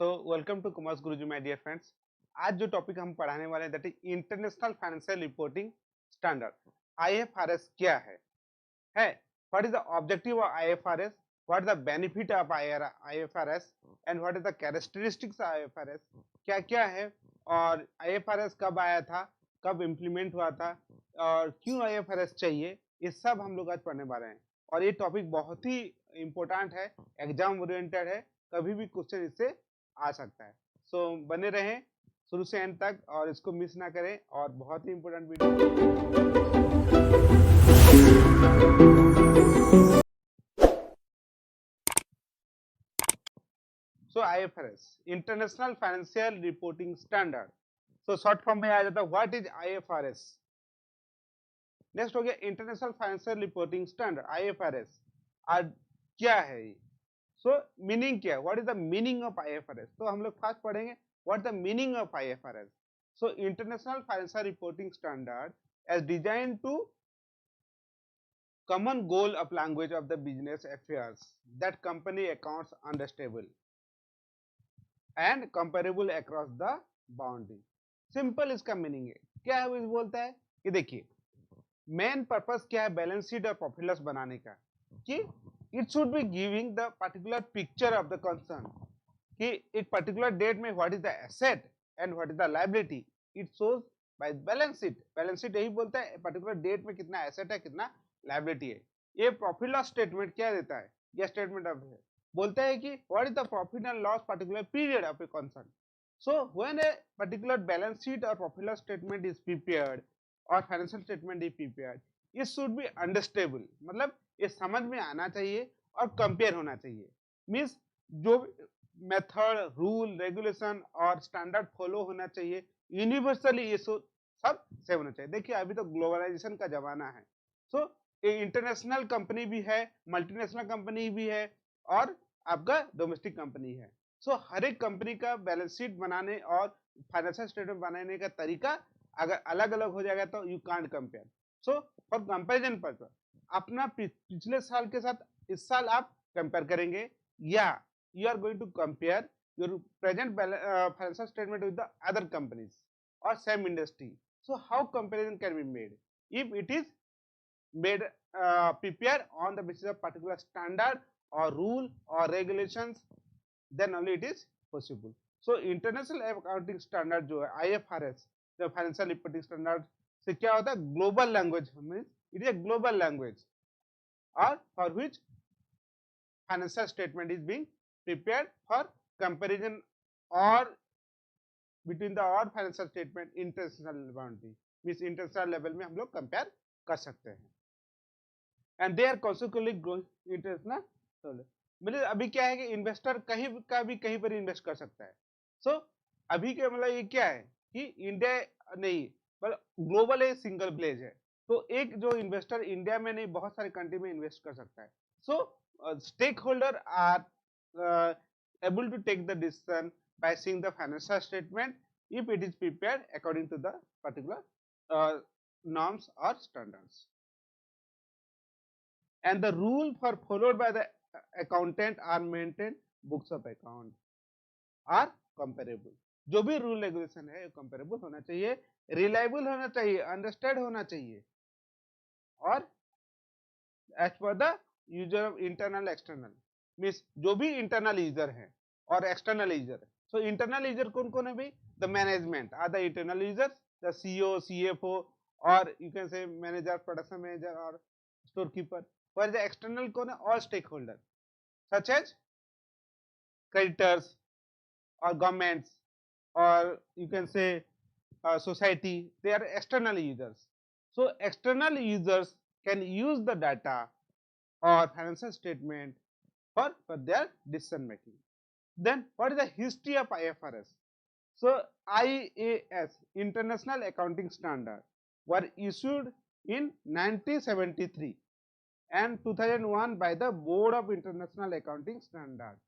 So welcome to commerce Guruji my dear friends. आज जो topic हम पढ़ाने वाले हैं that is international financial reporting standard. IFRS क्या है what is the objective of IFRS, what is the benefit of IFRS and what is the characteristics of IFRS, क्या क्या है और आईएफआरएस कब आया था, कब इम्प्लीमेंट हुआ था और क्यों आईएफआरएस चाहिए, ये सब हम लोग आज पढ़ने वाले हैं। और ये टॉपिक बहुत ही इम्पोर्टेंट है, एग्जाम ओरिएंटेड है, कभी भी क्वेश्चन इससे आ सकता है। सो बने रहें शुरू से एंड तक और इसको मिस ना करें और बहुत ही important video. So IFRS international financial reporting standard, so short form में आ जाता है व्हाट इज आईएफआरएस। नेक्स्ट हो गया international financial reporting standard IFRS. आज क्या है ये, सो मीनिंग क्या है, what is the meaning of IFRS. तो हम लोग फर्स्ट पढ़ेंगे what the meaning of IFRS. So international financial reporting standard as designed to common goal of language of the business affairs that company accounts understandable and comparable across the boundary। Simple इसका meaning है, क्या है वो बोलता है कि देखिए main purpose क्या है बैलेंस शीट और प्रॉफिट लॉस बनाने का, कि it should be giving the particular picture of the concern, कि एक पर्टिकुलर डेट में what is the asset and what is the liability, it shows by balance sheet. Balance sheet यही बोलता है पर्टिकुलर डेट में कितना एसेट है कितना लायबिलिटी है। ये प्रॉफिट लॉस स्टेटमेंट क्या देता है, यह स्टेटमेंट ऑफ बोलता है कि what is the profit and loss particular period of a concern. So when a particular balance sheet और profit loss statement is prepared और financial statement is prepared, it should be understandable, मतलब ये समझ में आना चाहिए और कंपेयर होना चाहिए। मीन्स जो मेथड रूल रेगुलेशन और स्टैंडर्ड फॉलो होना चाहिए यूनिवर्सली, ये सब सेम होना चाहिए। देखिए अभी तो ग्लोबलाइजेशन का जमाना है, सो इंटरनेशनल कंपनी भी है, मल्टीनेशनल कंपनी भी है और आपका डोमेस्टिक कंपनी है। सो हर एक कंपनी का बैलेंस शीट बनाने और फाइनेंशियल स्टेटमेंट बनाने का तरीका अगर अलग अलग हो जाएगा तो you can't compare. So for comparison purpose अपना पिछले साल के साथ इस साल आप कंपेयर करेंगे या you are going to compare your present financial statement with the other companies or same industry. So how comparison can be made? If it is made prepared on the basis of particular standard or rule or regulations, then only it is possible. So international accounting standard जो है IFRS, जो financial reporting standard से क्या होता है, global language, it is a global language और for which financial statement is being prepared for comparison or between the और financial statement international boundary, means international level में हम लोग कंपेयर कर सकते हैं and they are consequently growing international. मतलब अभी क्या है कि इन्वेस्टर कहीं का भी कहीं पर इन्वेस्ट कर सकता है। सो अभी के मतलब ये क्या है कि इंडिया नहीं मतलब ग्लोबल है, सिंगल प्लेज है, तो एक जो इन्वेस्टर इंडिया में नहीं बहुत सारे कंट्री में इन्वेस्ट कर सकता है। सो stakeholder are able to take the decision by seeing the financial statement if it is prepared according to the particular norms or standards, and the rule for followed by the accountant are maintained books of account are comparable। जो भी rule regulation है comparable होना चाहिए, reliable होना चाहिए, understand होना चाहिए और as per the user of internal external, means जो भी इंटरनल यूजर है और एक्सटर्नल यूजर है। सो इंटरनल यूजर कौन कौन है भाई, the management are the internal users, the CEO CFO और you can say manager production manager और स्टोर कीपर। पर द एक्सटर्नल कौन है, all stakeholder such as creditors और गवर्नमेंट्स और you can say society, they are external users. So external users can use the data or financial statement for their decision making. Then what is the history of IFRS? So IAS, International Accounting Standard, were issued in 1973 and 2001 by the Board of International Accounting Standard.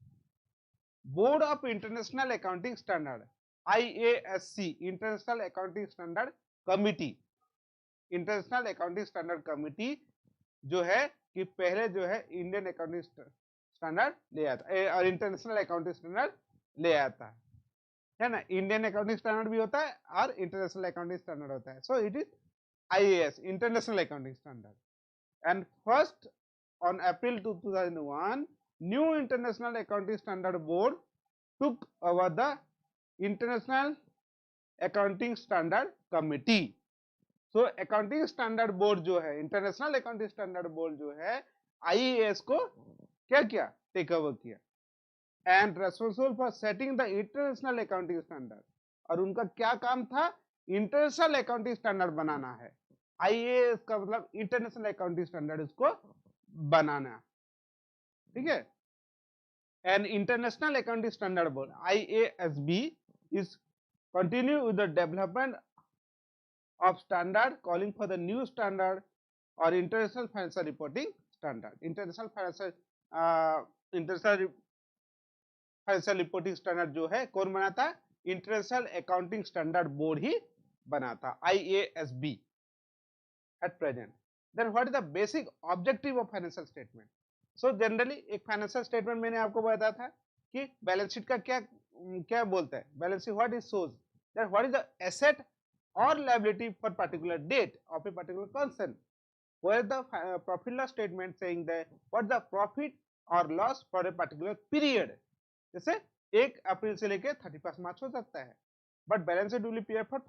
Board of International Accounting Standard IASC, International Accounting Standard Committee, international accounting standard committee जो है कि पहले जो है Indian accounting standard ले आता है और इंटरनेशनल अकाउंटिंग स्टैंडर्ड ले आता है ना। इंडियन अकाउंटिंग स्टैंडर्ड भी होता है और इंटरनेशनल अकाउंटिंग स्टैंडर्ड होता है। So it is IAS, international accounting standard. And first on April 2001, new International Accounting Standard Board took over the International Accounting Standard Committee. So accounting standard board जो है, international accounting standard board जो है, IAS को क्या किया, take over किया, and responsible for setting the international accounting standard. और उनका क्या काम था, इंटरनेशनल अकाउंटिंग स्टैंडर्ड बनाना है. IAS का मतलब इंटरनेशनल अकाउंटिंग स्टैंडर्ड इसको बनाना, ठीक है. And international accounting standard board IASB is continue with the development of standard, calling for the new standard or international financial reporting standard. International financial reporting standard जो है कौन बनाता, international accounting standard board ही बनाता, IASB at present. Then what is the basic objective of financial statement? So generally एक financial statement मैंने आपको बताया था कि बैलेंस शीट का क्या क्या बोलता है, balance sheet what is shows that what is the asset or liability for particular date of a particular concern, where the profit loss statement saying that what the profit or loss for a particular period. जैसे 1 अप्रैल से लेके 31 मार्च हो सकता है, but balance sheet will appear for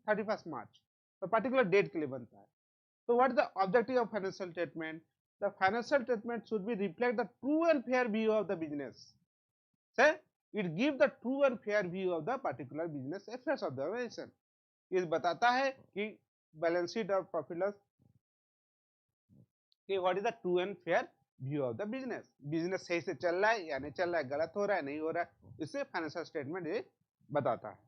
31 मार्च, तो particular date के लिए बनता है. So what is the objective of financial statement? The financial statement should be reflect the true and fair view of the business. Say it give the true and fair view of the particular business affairs of the organization. ये बताता है कि balance sheet और profit loss कि what is the true and fair view of the business, business सही से चल रहा है या नहीं चल रहा है, गलत हो रहा है नहीं हो रहा है, इससे फाइनेंशियल स्टेटमेंट ये बताता है.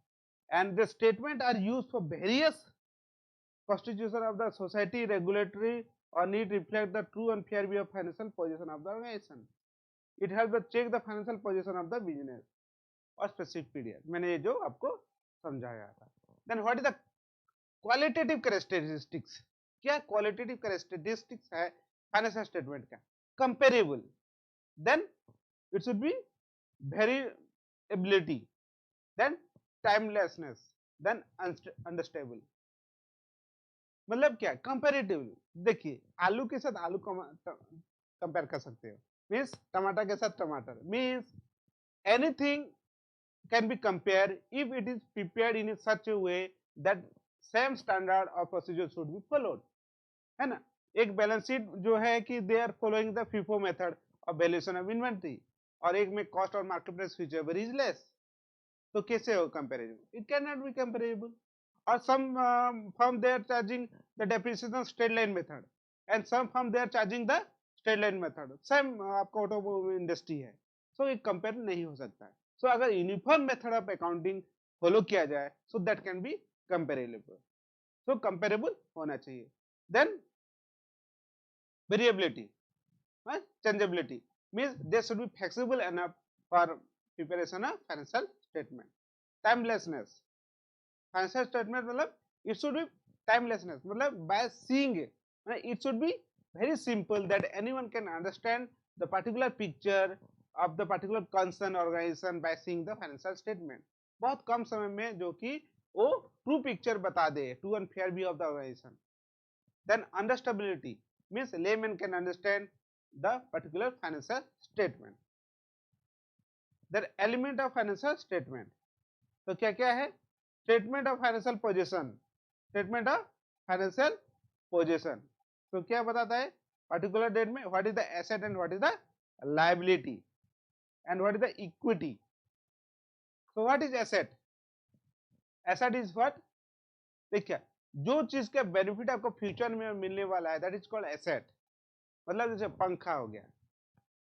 And the statement are used for various constitution of the society, regulatory और need reflect the true and fair view of financial position of the organization. It help the check the financial position of the business और specific period, मैंने ये जो आपको समझाया था. Then what is the qualitative characteristics? क्या qualitative characteristics है financial statement का? Comparable, then it should be variability, then timelessness, then understandable. मतलब क्या, कंपेरेटिवली. देखिए आलू के साथ आलू कंपेयर कर सकते हो, मीन्स टमाटर के साथ टमाटर, means anything can be compared if it is prepared in such a way that same standard or procedure should be followed, है ना. एक बैलेंस शीट जो है कि they are following the FIFO method of valuation of inventory, और एक में cost और market price whichever is less, तो कैसे हो comparable, it can not be comparable. और some firm they are charging the depreciation straight line method and some firm they are charging the straight line method, same आपका automobile industry है, so ये compare नहीं हो सकता है. So अगर uniform method of accounting follow किया जाए so that can be comparable, so comparable होना चाहिए. Then variability, changeability, means they should be flexible enough for preparation of financial statement. Timelessness, financial statement मतलब इट शुड बी टाइमलेसनेस, मतलब by seeing it should be very simple that anyone can understand the particular picture of the particular concern organization by seeing the financial statement. बहुत कम समय में जो कि वो true picture बता दे, true and fair view of the organization. Then understandability means layman can understand the particular financial statement. Then element of financial statement, तो क्या क्या है, statement of financial position, statement of financial position, तो क्या बताता है पर्टिकुलर डेट में what is the asset and what is the liability and what is the equity. So what is asset, asset is what, देखिए जो चीज का benefit आपको फ्यूचर में मिलने वाला है दैट इज कॉल्ड एसेट. मतलब जैसे पंखा हो गया,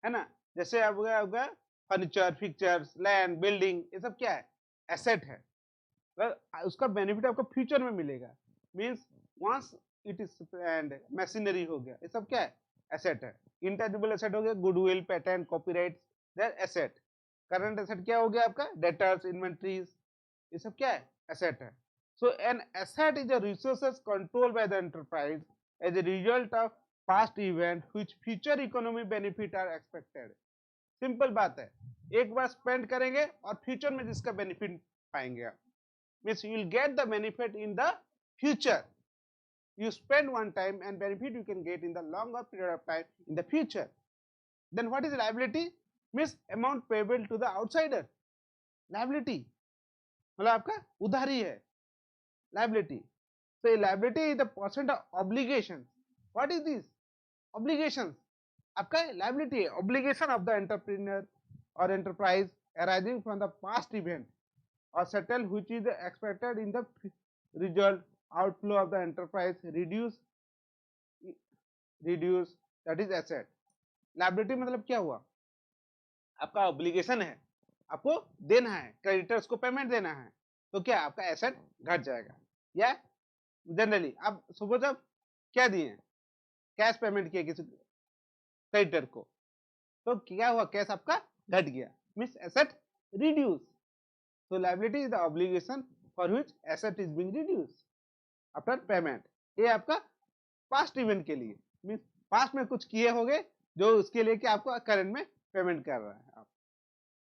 है ना, जैसे आपका फर्नीचर, फिक्चर्स, लैंड, बिल्डिंग, ये सब क्या है, एसेट है. उसका बेनिफिट आपको फ्यूचर में मिलेगा, means once it is and machinery हो गया, ये सब क्या है, एसेट है. इंटेंजिबल एसेट हो गया goodwill, patent, copyright, that asset. Current asset क्या हो गया आपका, डेटर्स, इन्वेंटरीज, ये सब क्या है, एसेट है. So an asset is a resources controlled by the enterprise as a result of past event which future economy benefit are expected. Simple बात है, एक बार स्पेंड करेंगे और फ्यूचर में जिसका बेनिफिट पाएंगे आप, means you will get the benefit in the future. You spend one time and benefit you can get in the longer period of time in the future. Then what is liability? Means amount payable to the outsider. Liability मतलब आपका उधारी है liability. So liability is the percent of obligation. What is this? Obligations. आपका liability है obligation of the entrepreneur or enterprise arising from the past event or settle which is expected in the result. Outflow of the enterprise reduce that is asset. Liability मतलब क्या हुआ, आपका obligation है, आपको देना है, क्रेडिटर्स को पेमेंट देना है, तो क्या आपका एसेट घट जाएगा. या जनरली आप सपोज आप क्या दिए, कैश पेमेंट किया किसी क्रेडिटर को, तो क्या हुआ, कैश आपका घट गया, means asset reduce. So liability is the obligation for which asset is being reduce after payment. ये आपका पास्ट इवेंट के लिए, मींस पास्ट में कुछ किए होंगे जो उसके लिए कि आपको करंट में पेमेंट कर रहा है आप.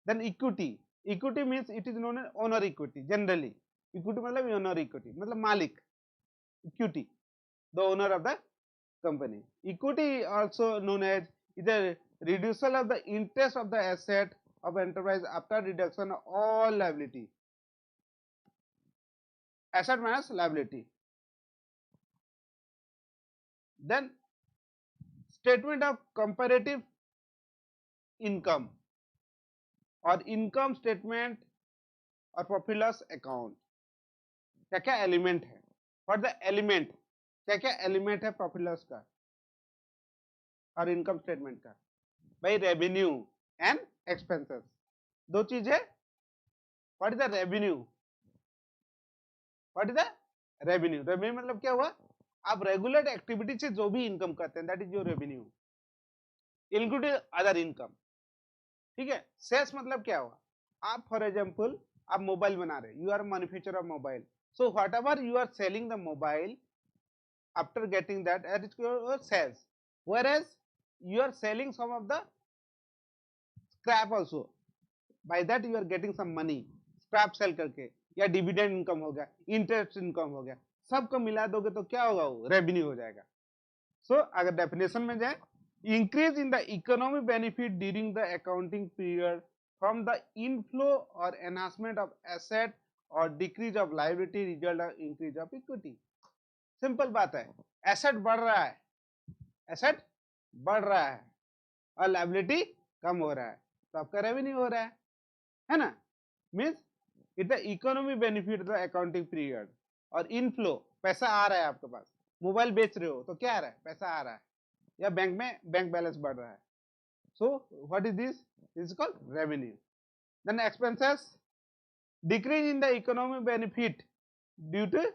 Then equity. Equity means it is known as owner equity. Generally equity मतलब ओनर इक्विटी मतलब मालिक, equity the owner of the company. Equity also known as is the residual of the interest of the asset of enterprise after reduction of all liability. Asset minus liability. Then statement of comparative income or income statement or profit loss account. क्या क्या element है, what the element, क्या क्या element है profit loss का और income statement का. भाई रेवेन्यू एंड एक्सपेंसेस, दो चीज है. What is the revenue, what is the revenue. Revenue मतलब क्या हुआ, आप रेगुलर एक्टिविटी से जो भी इनकम करते हैं that is your revenue including other income. ठीक है. सेल्स मतलब क्या हुआ, आप फॉर एग्जांपल आप मोबाइल बना रहे, you are manufacturer of mobile, so whatever you are selling the mobile after getting that it is your sales. whereas you are selling some of the scrap also, by that you are getting some money. scrap sell करके या dividend income हो गया, interest income हो गया, सबको मिला दोगे तो क्या होगा, वो रेवेन्यू हो जाएगा. सो अगर डेफिनेशन में जाए, increase in the economic benefit during the accounting period from the inflow और एनहांसमेंट ऑफ एसेट और decrease of liability result of increase of equity. Simple बात है, एसेट बढ़ रहा है, एसेट बढ़ रहा है और लायबिलिटी कम हो रहा है, तो आपका रेवेन्यू हो रहा है ना. Means it the economy benefit the accounting period. और इनफ्लो, पैसा आ रहा है आपके पास, मोबाइल बेच रहे हो तो क्या आ रहा है, पैसा आ रहा है, या बैंक में बैंक बैलेंस बढ़ रहा है. So what is this is called revenue. Then expenses, decrease in the economy benefit due to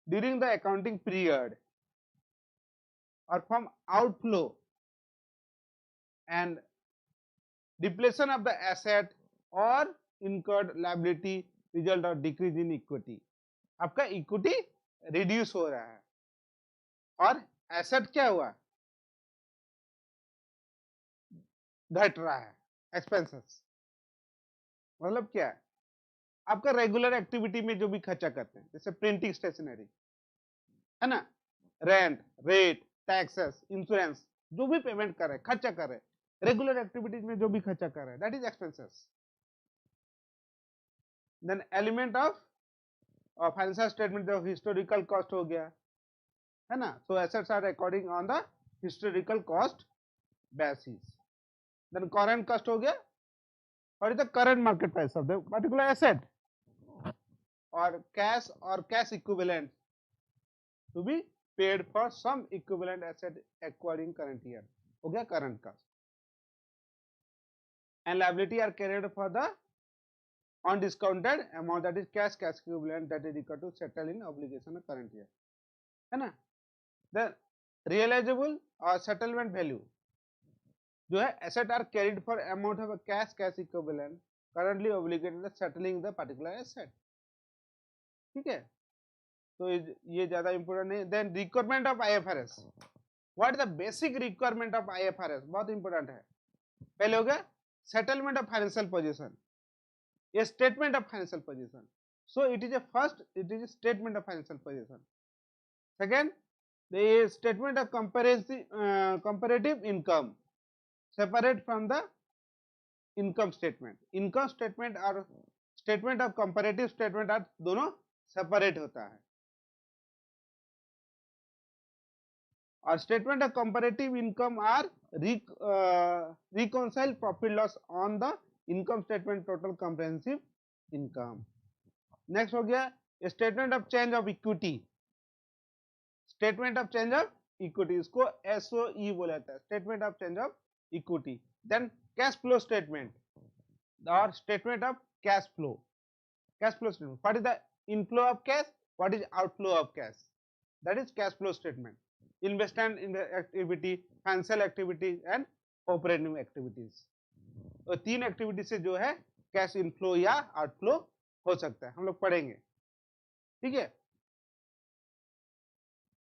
during the accounting period or from outflow and depletion of the asset or incurred liability result of decrease in equity. आपका equity reduce हो रहा है और asset क्या हुआ, घट रहा है. एक्सपेंसेस मतलब क्या है, आपका रेगुलर एक्टिविटी में जो भी खर्चा करते हैं, जैसे प्रिंटिंग स्टेशनरी है ना, रेंट, रेट, टैक्सेस, इंश्योरेंस, जो भी पेमेंट कर रहे, खर्चा कर रहे, रेगुलर एक्टिविटीज में जो भी खर्चा कर रहे, that is expenses. Then element of financial statement जो हिस्टोरिकल कॉस्ट हो गया है ना, so assets are according on the historical cost basis. Then current cost हो गया, what is the current market price of the particular asset, और cash equivalent to be paid for some equivalent asset acquired in current year, हो गया current cost. And liability are carried for the undiscounted amount that is cash equivalent that is equal to settle in obligation of current year, है ना. The realizable or settlement value जो है asset are carried for amount of a cash equivalent currently obligated to settling the particular asset. ठीक है, तो ये ज्यादा important नहीं. Then requirement of IFRS, what is the basic requirement of IFRS, बहुत important है. पहले हो गया settlement of financial position, a statement of financial position. So it is a first, it is a statement of financial position. Second, the statement of comparative income, separate from the income statement. Income statement और statement of comparative statement are दोनों separate होता है. और statement of comparative income are reconcile profit loss on the income statement total comprehensive income. Next हो गया statement of change of equity. Statement of change of equity, इसको SOE बोला जाता है, statement of change of equity. Then cash flow statement or statement of cash flow. Cash flow statement. What is the inflow of cash? What is outflow of cash? That is cash flow statement. Investment in the activity, financial activity and operating activities. तो तीन activity से जो है cash inflow या outflow हो सकता है, हम लोग पढ़ेंगे, ठीक है.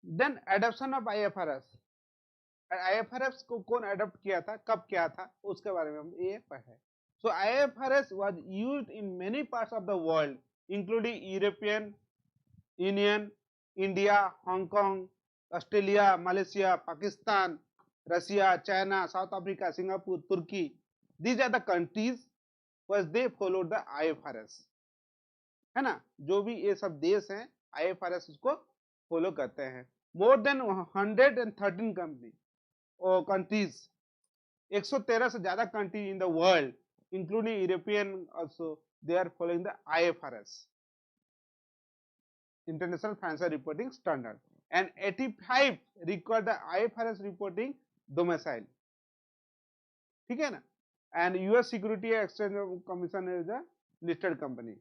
Then adoption of IFRS. IFRS को कौन अडॉप्ट किया था, कब किया था, उसके बारे में हम ये पढ़े. So IFRS was used in many parts of the world, including European Union, India, Hong Kong, Australia, Malaysia, Pakistan, Russia, China, South Africa, Singapore, Turkey. These are the countries where they followed the IFRS. है ना, जो भी ये सब देश हैं IFRS उसको follow करते हैं. More than 113 countries, 113 से ज्यादा country in the world, including European also, they are following the IFRS, International Financial Reporting Standard, and 85 require the IFRS reporting domicile. ठीक है ना, and US Security Exchange Commission is a listed company.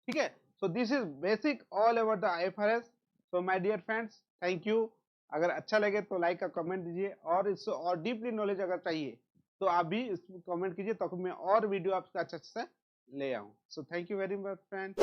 ठीक है. So this is basic all about the IFRS. So my dear friends, thank you. अगर अच्छा लगे तो like का कमेंट दीजिए, और इससे और डीपली नॉलेज अगर चाहिए तो आप भी कमेंट कीजिए, ताकि मैं और वीडियो आपका अच्छे से ले आऊँ. So thank you very much friends.